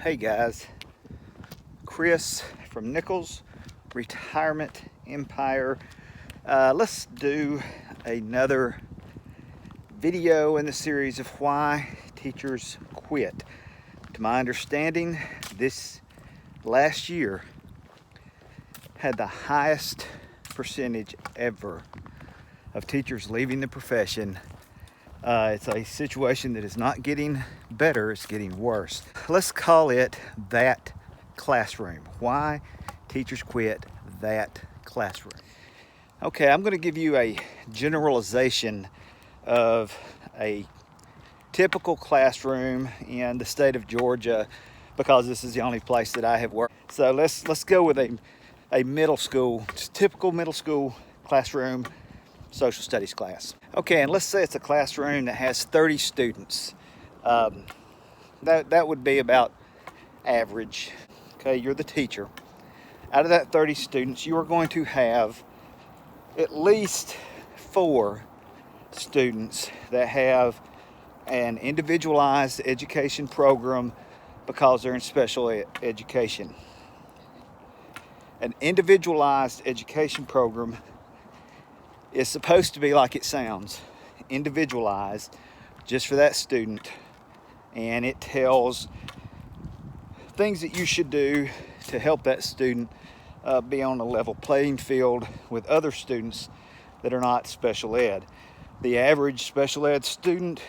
Hey guys, Chris from Nichols, Retirement Empire. Let's do another video in the series of why teachers quit. To my understanding, this last year had the highest percentage ever of teachers leaving the profession. It's a situation that is not getting better, it's getting worse. Let's call it that classroom. Why teachers quit that classroom. Okay, I'm going to give you a generalization of a typical classroom in the state of Georgia because this is the only place that I have worked. So let's go with a middle school, typical middle school classroom, social studies class. Okay, and let's say it's a classroom that has 30 students. That would be about average. Okay, you're the teacher. Out of that 30 students, you are going to have at least 4 students that have an individualized education program because they're in special education. An individualized education program is supposed to be like it sounds, individualized just for that student, and it tells things that you should do to help that student be on a level playing field with other students that are not special ed. The average special ed student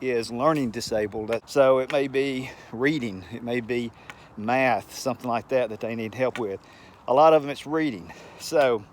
is learning disabled, so it may be reading, it may be math, something like that they need help with. A lot of them it's reading. So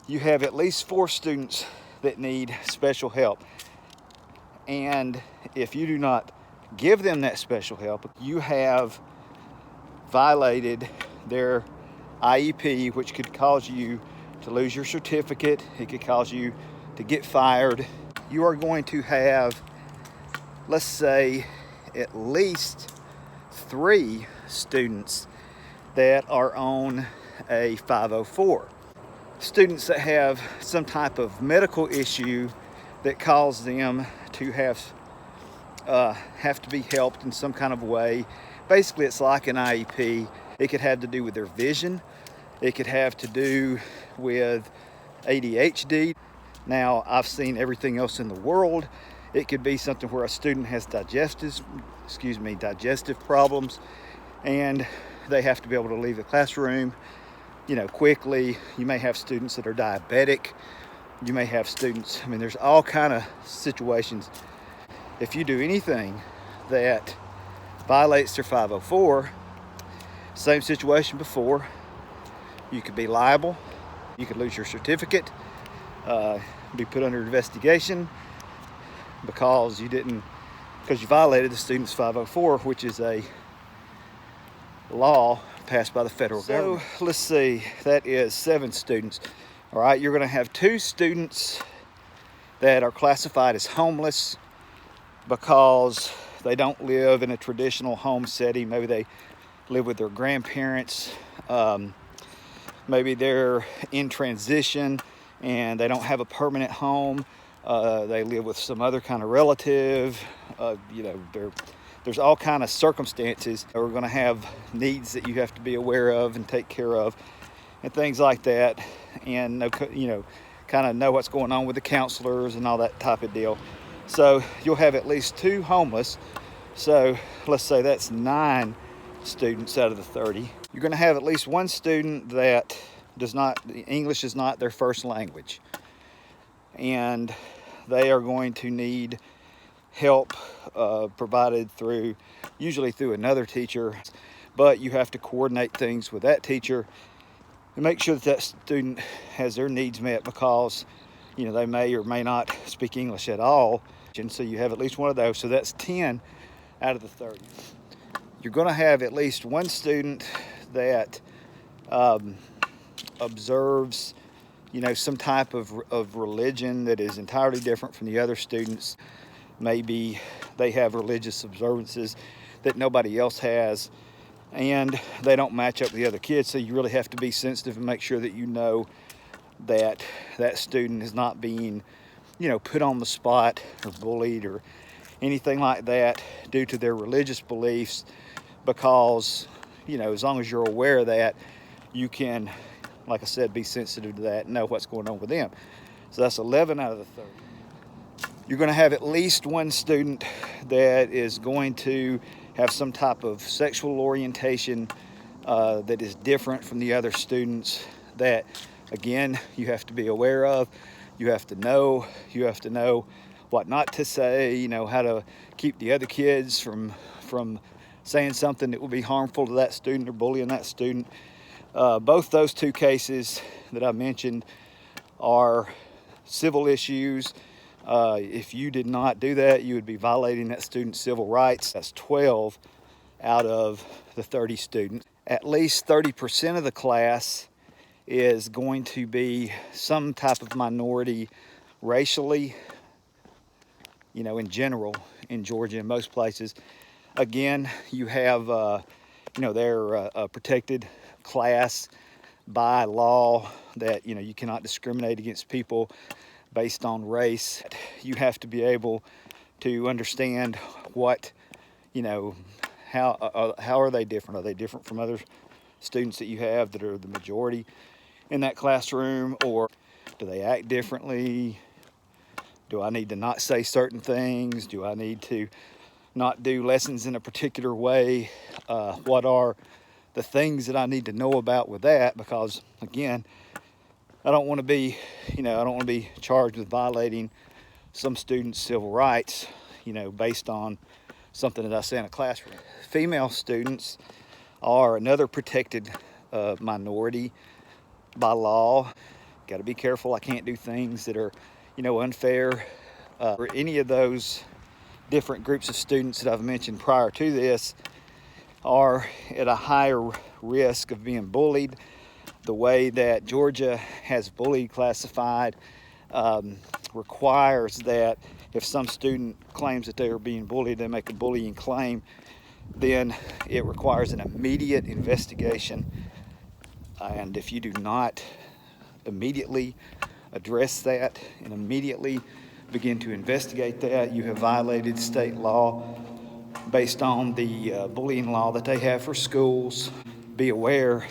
you have at least 4 students that need special help. And if you do not give them that special help, you have violated their IEP, which could cause you to lose your certificate. It could cause you to get fired. You are going to have, let's say, at least 3 students that are on a 504. Students that have some type of medical issue that causes them to have to be helped in some kind of way. Basically, it's like an IEP. It could have to do with their vision. It could have to do with ADHD. Now, I've seen everything else in the world. It could be something where a student has digestive problems, and they have to be able to leave the classroom quickly. You may have students that are diabetic. You may have students, there's all kind of situations. If you do anything that violates their 504, same situation before, you could be liable. You could lose your certificate, be put under investigation because you violated the student's 504, which is a law passed by the federal government. So let's see, that is 7 students. All right, you're going to have 2 students that are classified as homeless because they don't live in a traditional home setting. Maybe they live with their grandparents. Maybe they're in transition and they don't have a permanent home. They live with some other kind of relative. There's all kind of circumstances. We're going to have needs that you have to be aware of and take care of and things like that, and kind of know what's going on with the counselors and all that type of deal. So you'll have at least 2 homeless. So let's say that's 9 students out of the 30. You're going to have at least 1 student that English is not their first language, and they are going to need help provided usually through another teacher, but you have to coordinate things with that teacher and make sure that student has their needs met because they may or may not speak English at all. And so you have at least 1 of those. So that's 10 out of the 30. You're going to have at least 1 student that observes some type of religion that is entirely different from the other students. Maybe they have religious observances that nobody else has, and they don't match up with the other kids. So you really have to be sensitive and make sure that that student is not being put on the spot or bullied or anything like that due to their religious beliefs because, as long as you're aware of that, you can, like I said, be sensitive to that and know what's going on with them. So that's 11 out of the 30. You're going to have at least one student that is going to have some type of sexual orientation that is different from the other students that, again, you have to be aware of. You have to know what not to say, how to keep the other kids from saying something that will be harmful to that student or bullying that student. Both those two cases that I mentioned are civil issues. If you did not do that, you would be violating that student's civil rights. That's 12 out of the 30 students. At least 30% of the class is going to be some type of minority racially, in general, in Georgia, in most places. Again, you have, they're a protected class by law that, you cannot discriminate against people based on race. You have to be able to understand what, how are they different? Are they different from other students that you have that are the majority in that classroom, or do they act differently? Do I need to not say certain things? Do I need to not do lessons in a particular way? What are the things that I need to know about with that? Because again, I don't want to be, charged with violating some students' civil rights, based on something that I say in a classroom. Female students are another protected minority by law. Got to be careful. I can't do things that are, unfair. For any of those different groups of students that I've mentioned prior to this are at a higher risk of being bullied. The way that Georgia has bully classified requires that if some student claims that they are being bullied, they make a bullying claim, then it requires an immediate investigation. And if you do not immediately address that and immediately begin to investigate that, you have violated state law based on the bullying law that they have for schools. Be aware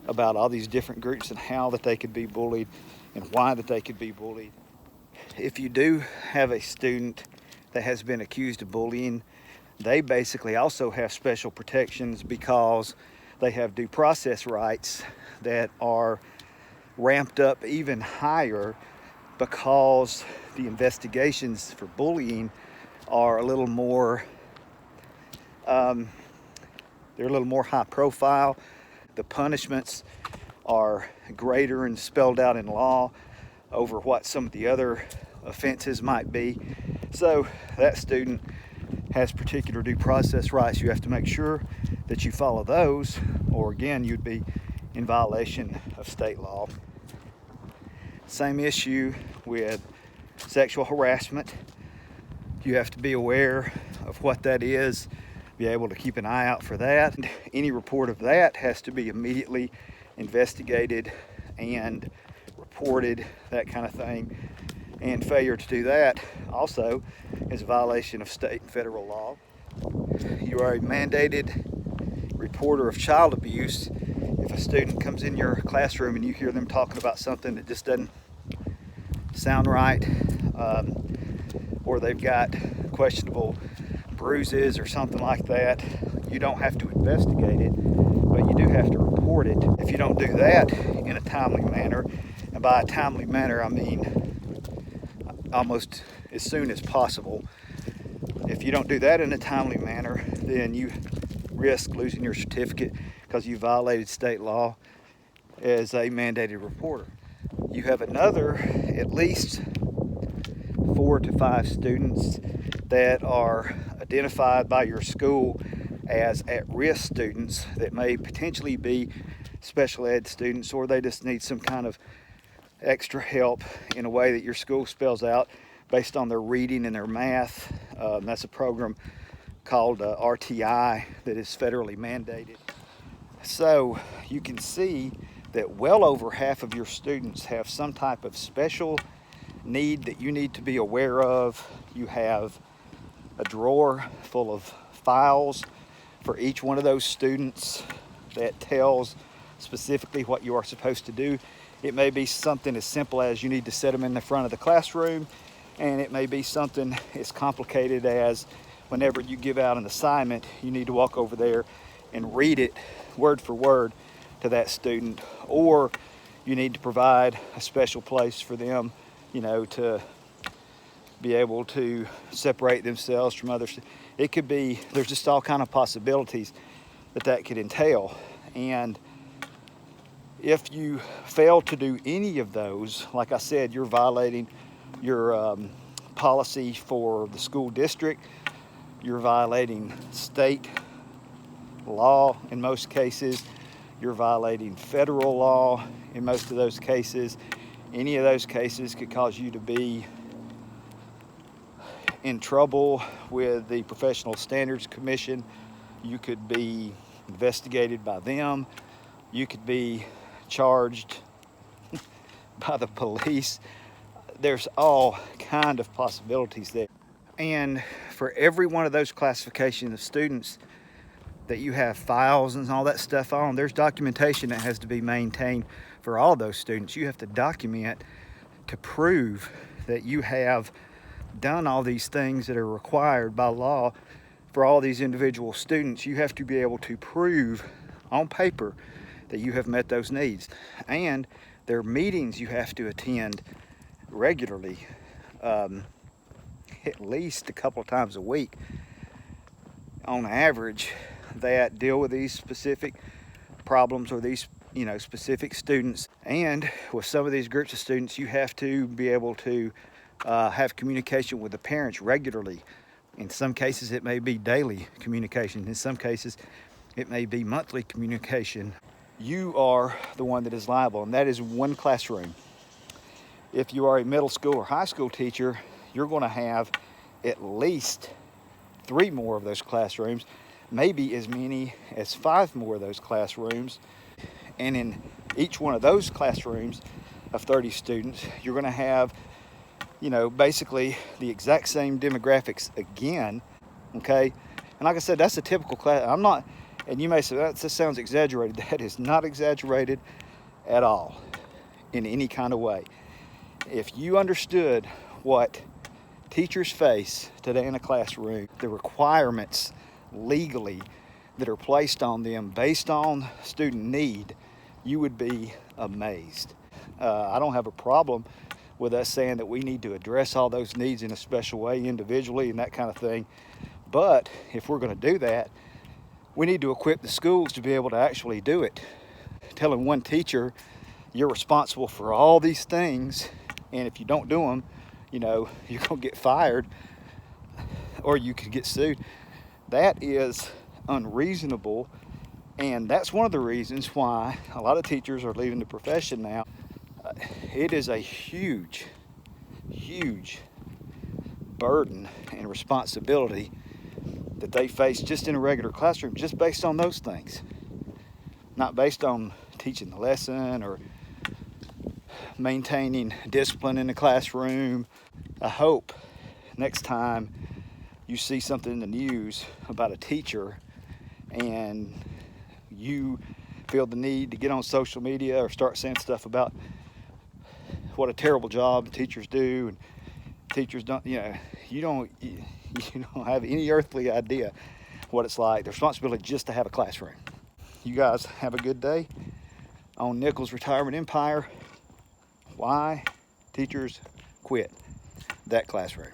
about all these different groups and how that they could be bullied and why that they could be bullied. If you do have a student that has been accused of bullying, they basically also have special protections because they have due process rights that are ramped up even higher because the investigations for bullying are a little more, they're a little more high profile. The punishments are greater and spelled out in law over what some of the other offenses might be. So that student has particular due process rights. You have to make sure that you follow those, or again, you'd be in violation of state law. Same issue with sexual harassment. You have to be aware of what that is, be able to keep an eye out for that. Any report of that has to be immediately investigated and reported, that kind of thing. And failure to do that also is a violation of state and federal law. You are a mandated reporter of child abuse. If a student comes in your classroom and you hear them talking about something that just doesn't sound right, or they've got questionable bruises or something like that, you don't have to investigate it, but you do have to report it. If you don't do that in a timely manner, and by a timely manner I mean almost as soon as possible, if you don't do that in a timely manner, then you risk losing your certificate because you violated state law as a mandated reporter. You have another at least 4 to 5 students that are identified by your school as at-risk students that may potentially be special ed students, or they just need some kind of extra help in a way that your school spells out based on their reading and their math. That's a program called RTI that is federally mandated. So you can see that well over half of your students have some type of special need that you need to be aware of. You have a drawer full of files for each one of those students that tells specifically what you are supposed to do. It may be something as simple as you need to set them in the front of the classroom, and it may be something as complicated as whenever you give out an assignment, you need to walk over there and read it word for word to that student, or you need to provide a special place for them, to be able to separate themselves from others. It could be, there's just all kind of possibilities that could entail. And if you fail to do any of those, like I said, you're violating your policy for the school district. You're violating state law in most cases. You're violating federal law in most of those cases. Any of those cases could cause you to be in trouble with the Professional Standards Commission. You could be investigated by them. You could be charged by the police. There's all kind of possibilities there. And for every one of those classifications of students that you have files and all that stuff on, there's documentation that has to be maintained for all those students. You have to document to prove that you have done all these things that are required by law for all these individual students. You have to be able to prove on paper that you have met those needs. And there are meetings you have to attend regularly, at least a couple of times a week on average, that deal with these specific problems or these specific students. And with some of these groups of students, you have to be able to have communication with the parents regularly. In some cases it may be daily communication. In some cases it may be monthly communication. You are the one that is liable, and that is one classroom. If you are a middle school or high school teacher, you're going to have at least 3 more of those classrooms, maybe as many as 5 more of those classrooms. And in each one of those classrooms of 30 students, you're going to have, basically the exact same demographics again, okay? And like I said, that's a typical class. And you may say, that sounds exaggerated. That is not exaggerated at all in any kind of way. If you understood what teachers face today in a classroom, the requirements legally that are placed on them based on student need, you would be amazed. I don't have a problem with us saying that we need to address all those needs in a special way individually and that kind of thing. But if we're going to do that, we need to equip the schools to be able to actually do it. Telling one teacher, you're responsible for all these things, and if you don't do them, you're going to get fired or you could get sued. That is unreasonable, and that's one of the reasons why a lot of teachers are leaving the profession now. It is a huge, huge burden and responsibility that they face just in a regular classroom, just based on those things. Not based on teaching the lesson or maintaining discipline in the classroom. I hope next time you see something in the news about a teacher and you feel the need to get on social media or start saying stuff about what a terrible job teachers do, and teachers don't, you don't have any earthly idea what it's like, the responsibility just to have a classroom. You guys have a good day on Nichols Retirement Empire. Why teachers quit that classroom.